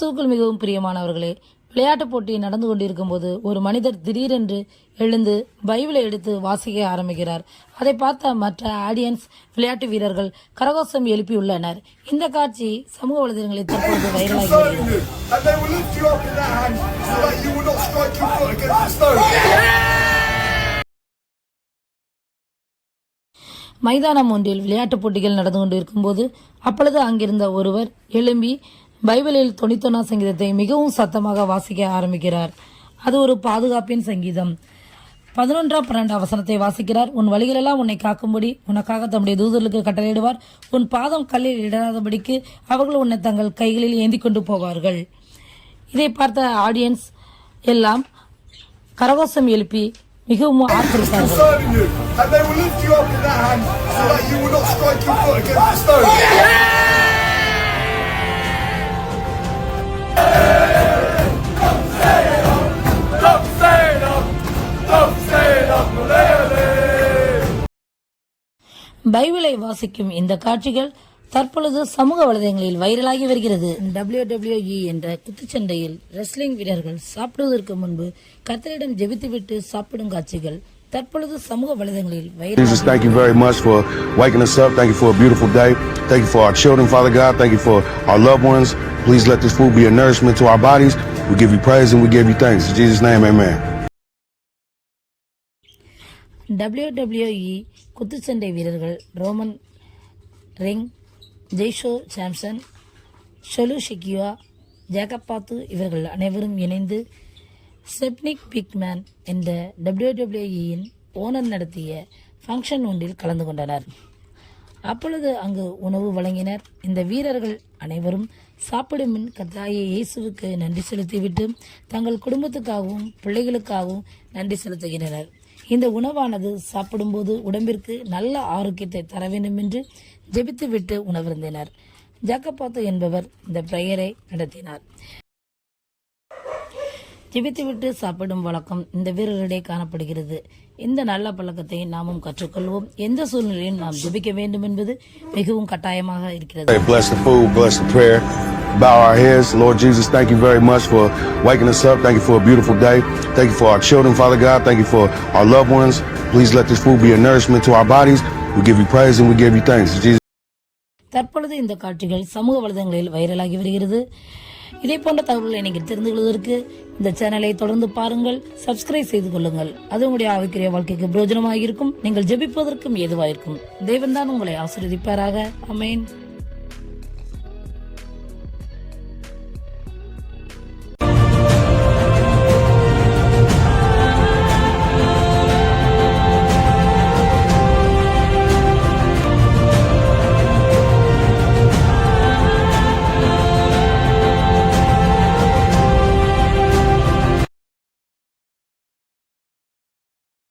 கிறிஸ்துவுக்குள் மிகவும் பிரியமானவர்களே, விளையாட்டுப் போட்டி நடந்து கொண்டிருக்கும் போது ஒரு மனிதர் திடீரென்று எழுந்து பைபிளை எடுத்து வாசிக்க ஆரம்பிக்கிறார். அதை பார்த்த மற்ற ஆடியன்ஸ் விளையாட்டு வீரர்கள் கரகோஷம் எழுப்பியுள்ளனர். இந்த காட்சி சமூக வலைதளங்களில் தற்போது வைரலாகி வருகிறது. மைதானம் ஒன்றில் விளையாட்டுப் போட்டிகள் நடந்து கொண்டிருக்கும் போது அப்பொழுது அங்கிருந்த ஒருவர் எழும்பி பைபிளில் 91 சங்கீதத்தை மிகவும் சத்தமாக வாசிக்க ஆரம்பிக்கிறார். அது ஒரு பாதுகாப்பின் சங்கீதம். 11-12 வசனத்தை வாசிக்கிறார். உன் வழிகளெல்லாம் உன்னை காக்கும்படி உனக்காக தம்முடைய தூதர்களுக்கு கட்டளையிடுவார். உன் பாதம் கல்லில் இடாதபடிக்கு அவர்கள் உன்னை தங்கள் கைகளில் ஏந்தி கொண்டு போவார்கள். இதை பார்த்த ஆடியன்ஸ் எல்லாம் கரகோஷம் எழுப்பி மிகவும் ஆர்ப்பரித்தார்கள். பைபிளை வாசிக்கும் இந்த காட்சிகள் தற்பொழுது சமூக வலைதளங்களில் வைரலாகி வருகிறது. WWE என்ற குத்துச்சண்டையில் ரெஸ்லிங் வீரர்கள் சாப்பிடுவதற்கு முன்பு கர்த்தரிடம் ஜெபித்துவிட்டு சாப்பிடும் காட்சிகள் தற்பொழுது சமூக வலைதளங்களில் Jesus, thank you very much for waking us up. Thank you for a beautiful day. Thank you for our children, Father God. Thank you for our loved ones. Please let this food be a nourishment to our bodies. We give you praise and we give you thanks. In Jesus' name, amen. WWE குத்துச்சண்டை வீரர்கள் Roman ring, ஜெய்ஷோ Samson, ஷொலு ஷிகியா, Jacob பாத்து இவர்கள் அனைவரும் இணைந்து செப்னிக் பிக்மேன் என்ற WWE owner நடத்திய function ஒன்றில் கலந்து கொண்டனர். அப்பொழுது அங்கு உணவு வழங்கினர். இந்த வீரர்கள் அனைவரும் சாப்பிடும் முன் கர்த்தராகிய இயேசுவுக்கு நன்றி செலுத்திவிட்டு தங்கள் குடும்பத்துக்காகவும் பிள்ளைகளுக்காகவும் நன்றி செலுத்துகின்றனர். இந்த உணவானது சாப்பிடும்போது உடம்பிற்கு நல்ல ஆரோக்கியத்தை தர வேண்டும் என்று ஜெபித்துவிட்டு உணவருந்தினர். ஜாக்கப்பாத்து என்பவர் இந்த பிரேயரை நடத்தினார். ஜெபித்துவிட்டு சாப்பிடும் வழக்கம் இந்த வீரர்களிடையே காணப்படுகிறது. இந்த நல்ல பழக்கத்தை நாமும் கற்றுக்கொள்வோம். எந்த சூழ்நிலையும் நாம் ஜெபிக்க வேண்டும் என்பது மிகவும் கட்டாயமாக இருக்கிறது. Bless the food, bless the prayer. Bow our heads. Lord Jesus, thank you very much for waking us up. Thank you for a beautiful day. Thank you for our children, Father God. Thank you for our loved ones. Please let this food be a nourishment to our bodies. We give you praise and we give you thanks. Jesus. தற்பொழுது இந்த காட்சிகள் சமூக வலைதளங்களில் வைரலாகி வருகிறது. இதே போன்ற தகவல்களை நீங்கள் தெரிந்து கொள்வதற்கு இந்த சேனலை தொடர்ந்து பாருங்கள், சப்ஸ்கிரைப் செய்து கொள்ளுங்கள். அது உங்களுடைய ஆவிக்குரிய வாழ்க்கைக்கு பிரயோஜனமாக இருக்கும். நீங்கள் ஜெபிப்பதற்கும் ஏதுவாயிருக்கும். தேவன் தான் உங்களை ஆசீர்வதிப்பாராக. ஆமென்.